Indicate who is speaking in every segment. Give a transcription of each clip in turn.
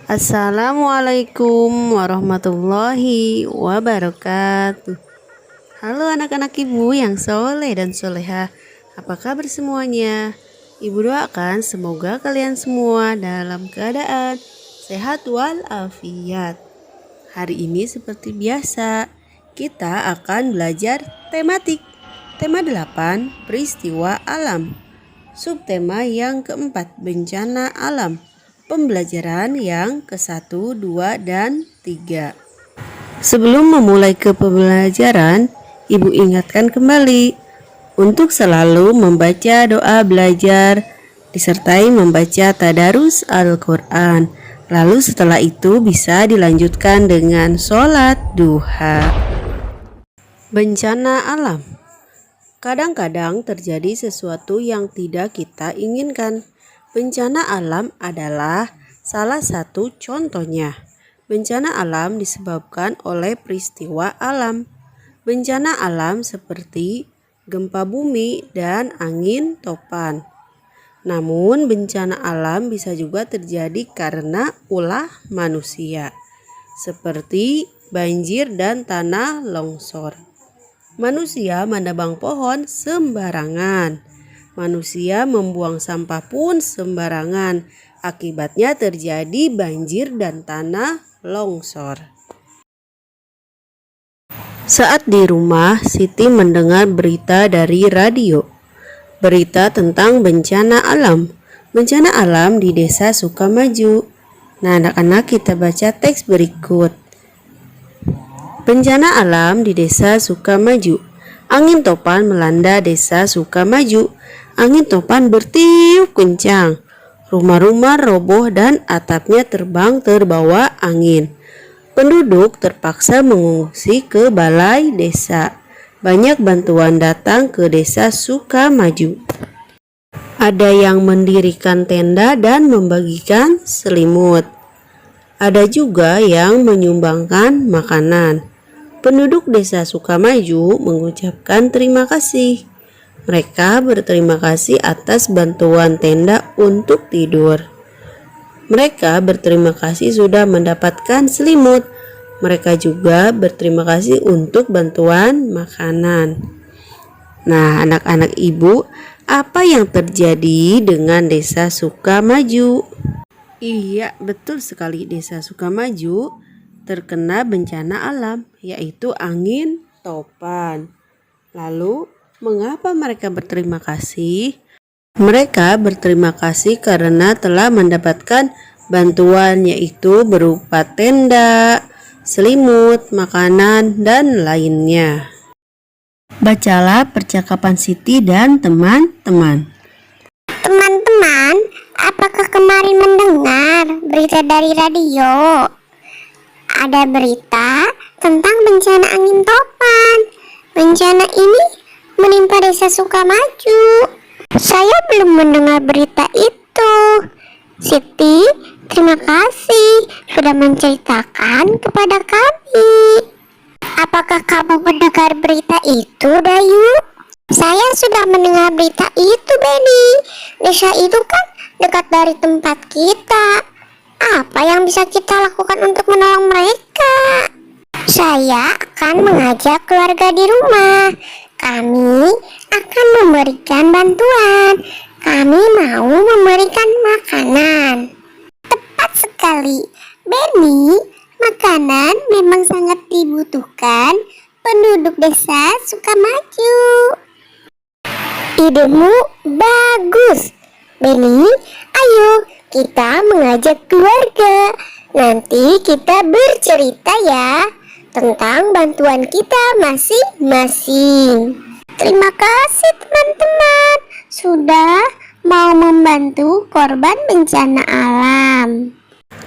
Speaker 1: Assalamualaikum warahmatullahi wabarakatuh. Halo anak-anak ibu yang soleh dan soleha, apa kabar semuanya? Ibu doakan semoga kalian semua dalam keadaan sehat walafiat. Hari ini seperti biasa, kita akan belajar tematik. Tema 8, peristiwa alam. Subtema yang keempat, bencana alam. Pembelajaran yang ke-1, 2, dan 3. Sebelum memulai ke pembelajaran, Ibu ingatkan kembali untuk selalu membaca doa belajar disertai membaca tadarus Al-Quran. Lalu setelah itu bisa dilanjutkan dengan sholat duha. Bencana alam. Kadang-kadang terjadi sesuatu yang tidak kita inginkan. Bencana alam adalah salah satu contohnya. Bencana alam disebabkan oleh peristiwa alam. Bencana alam seperti gempa bumi dan angin topan. Namun bencana alam bisa juga terjadi karena ulah manusia, seperti banjir dan tanah longsor. Manusia menebang pohon sembarangan. Manusia membuang sampah pun sembarangan. Akibatnya terjadi banjir dan tanah longsor. Saat di rumah, Siti mendengar berita dari radio. Berita tentang bencana alam. Bencana alam di desa Sukamaju. Nah, anak-anak kita baca teks berikut. Bencana alam di desa Sukamaju. Angin topan melanda desa Sukamaju. Angin topan bertiup kencang. Rumah-rumah roboh dan atapnya terbang terbawa angin. Penduduk terpaksa mengungsi ke balai desa. Banyak bantuan datang ke desa Sukamaju. Ada yang mendirikan tenda dan membagikan selimut. Ada juga yang menyumbangkan makanan. Penduduk desa Sukamaju mengucapkan terima kasih. Mereka berterima kasih atas bantuan tenda untuk tidur. Mereka berterima kasih sudah mendapatkan selimut. Mereka juga berterima kasih untuk bantuan makanan. Nah, anak-anak ibu, apa yang terjadi dengan desa Sukamaju? Iya, betul sekali, desa Sukamaju terkena bencana alam, yaitu angin topan. Lalu, mengapa mereka berterima kasih? Mereka berterima kasih karena telah mendapatkan bantuan, yaitu berupa tenda, selimut, makanan, dan lainnya. Bacalah percakapan Siti dan teman-teman.
Speaker 2: Teman-teman, apakah kemarin mendengar berita dari radio? Ada berita tentang bencana angin topan. Bencana ini menimpa desa Sukamaju. Saya belum mendengar berita itu. Siti, terima kasih sudah menceritakan kepada kami. Apakah kamu mendengar berita itu, Dayu? Saya sudah mendengar berita itu, Beni. Desa itu kan dekat dari tempat kita. Apa yang bisa kita lakukan untuk menolong mereka? Saya akan mengajak keluarga di rumah. Kami akan memberikan bantuan. Kami mau memberikan makanan. Tepat sekali, Beni. Makanan memang sangat dibutuhkan penduduk desa Sukamaju. Idemu bagus, Beni. Ayo kita mengajak keluarga. Nanti kita bercerita ya tentang bantuan kita masing-masing. Terima kasih teman-teman sudah mau membantu korban bencana alam.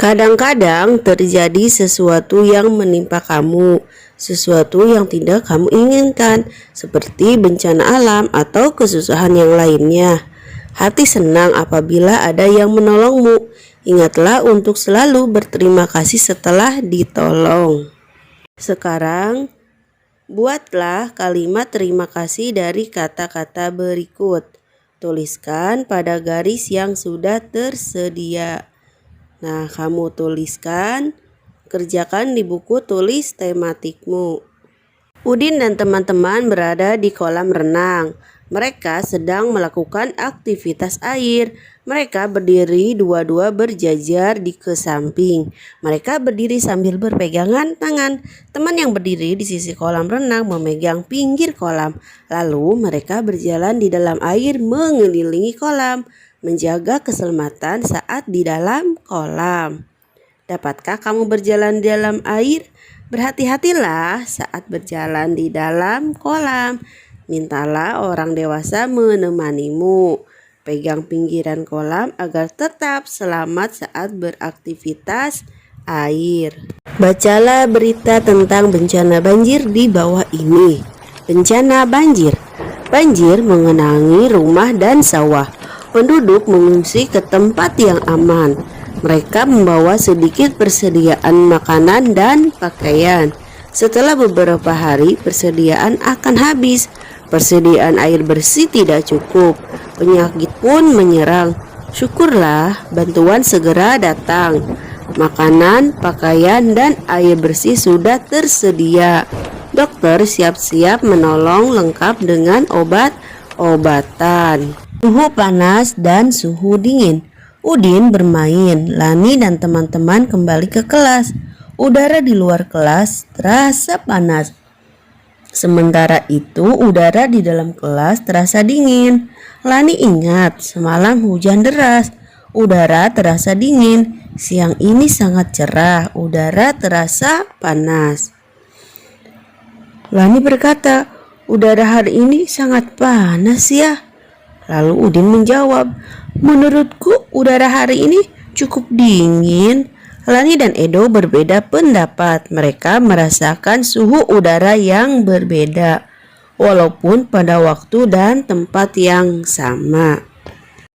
Speaker 1: Kadang-kadang terjadi sesuatu yang menimpa kamu, sesuatu yang tidak kamu inginkan, seperti bencana alam atau kesusahan yang lainnya. Hati senang apabila ada yang menolongmu. Ingatlah untuk selalu berterima kasih setelah ditolong. Sekarang, buatlah kalimat terima kasih dari kata-kata berikut. Tuliskan pada garis yang sudah tersedia. Nah, kamu tuliskan, kerjakan di buku tulis tematikmu. Udin dan teman-teman berada di kolam renang. Mereka sedang melakukan aktivitas air. Mereka berdiri dua-dua berjajar di ke samping. Mereka berdiri sambil berpegangan tangan. Teman yang berdiri di sisi kolam renang memegang pinggir kolam. Lalu mereka berjalan di dalam air mengelilingi kolam, menjaga keselamatan saat di dalam kolam. Dapatkah kamu berjalan di dalam air? Berhati-hatilah saat berjalan di dalam kolam. Mintalah orang dewasa menemanimu. Pegang pinggiran kolam agar tetap selamat saat beraktivitas air. Bacalah berita tentang bencana banjir di bawah ini. Bencana banjir. Banjir mengenangi rumah dan sawah. Penduduk mengungsi ke tempat yang aman. Mereka membawa sedikit persediaan makanan dan pakaian. Setelah beberapa hari, persediaan akan habis. Persediaan air bersih tidak cukup. Penyakit pun menyerang. Syukurlah, bantuan segera datang. Makanan, pakaian, dan air bersih sudah tersedia. Dokter siap-siap menolong lengkap dengan obat-obatan. Suhu panas dan suhu dingin. Udin bermain, Lani dan teman-teman kembali ke kelas. Udara di luar kelas terasa panas. Sementara itu udara di dalam kelas terasa dingin. Lani ingat semalam hujan deras. Udara terasa dingin. Siang ini sangat cerah. Udara terasa panas. Lani berkata, udara hari ini sangat panas ya. Lalu Udin menjawab, menurutku udara hari ini cukup dingin. Lani dan Edo berbeda pendapat. Mereka merasakan suhu udara yang berbeda, walaupun pada waktu dan tempat yang sama.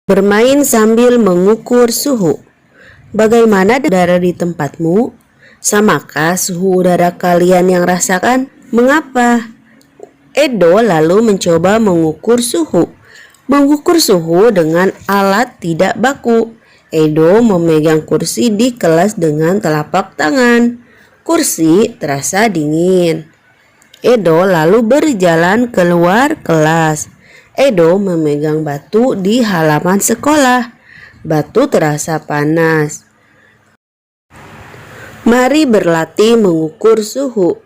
Speaker 1: Bermain sambil mengukur suhu. Bagaimana udara di tempatmu? Samakah suhu udara kalian yang rasakan? Mengapa? Edo lalu mencoba mengukur suhu. Mengukur suhu dengan alat tidak baku. Edo memegang kursi di kelas dengan telapak tangan. Kursi terasa dingin. Edo lalu berjalan keluar kelas. Edo memegang batu di halaman sekolah. Batu terasa panas. Mari berlatih mengukur suhu.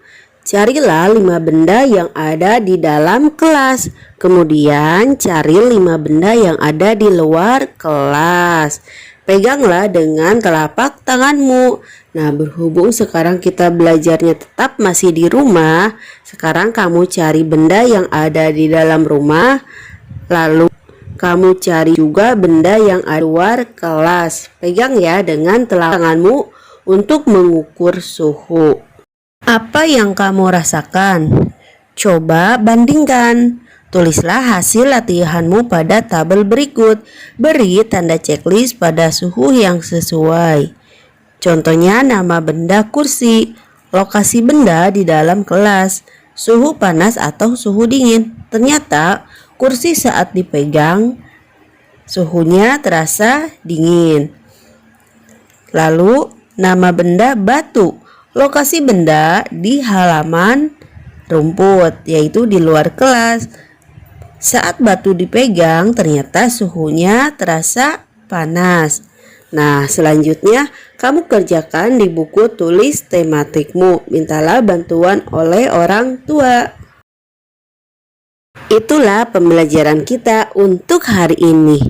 Speaker 1: Carilah 5 benda yang ada di dalam kelas. Kemudian cari 5 benda yang ada di luar kelas. Peganglah dengan telapak tanganmu. Nah, berhubung sekarang kita belajarnya tetap masih di rumah, sekarang kamu cari benda yang ada di dalam rumah. Lalu kamu cari juga benda yang ada di luar kelas. Pegang ya dengan telapak tanganmu untuk mengukur suhu. Apa yang kamu rasakan? Coba bandingkan. Tulislah hasil latihanmu pada tabel berikut. Beri tanda checklist pada suhu yang sesuai. Contohnya nama benda kursi, lokasi benda di dalam kelas, suhu panas atau suhu dingin. Ternyata kursi saat dipegang suhunya terasa dingin. Lalu nama benda batu. Lokasi benda di halaman rumput, yaitu di luar kelas. Saat batu dipegang, ternyata suhunya terasa panas. Nah, selanjutnya kamu kerjakan di buku tulis tematikmu. Mintalah bantuan oleh orang tua. Itulah pembelajaran kita untuk hari ini.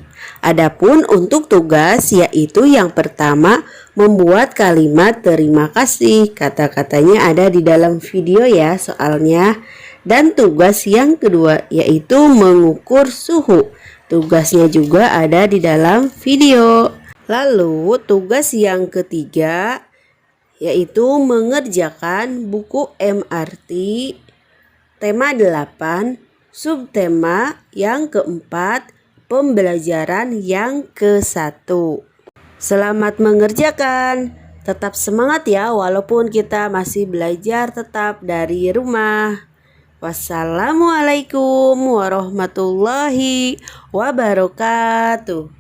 Speaker 1: Adapun untuk tugas yaitu yang pertama membuat kalimat terima kasih. Kata-katanya ada di dalam video ya soalnya. Dan tugas yang kedua yaitu mengukur suhu. Tugasnya juga ada di dalam video. Lalu tugas yang ketiga yaitu mengerjakan buku MRT tema 8, subtema yang keempat, pembelajaran yang ke-1. Selamat mengerjakan. Tetap semangat ya walaupun kita masih belajar tetap dari rumah. Wassalamualaikum warahmatullahi wabarakatuh.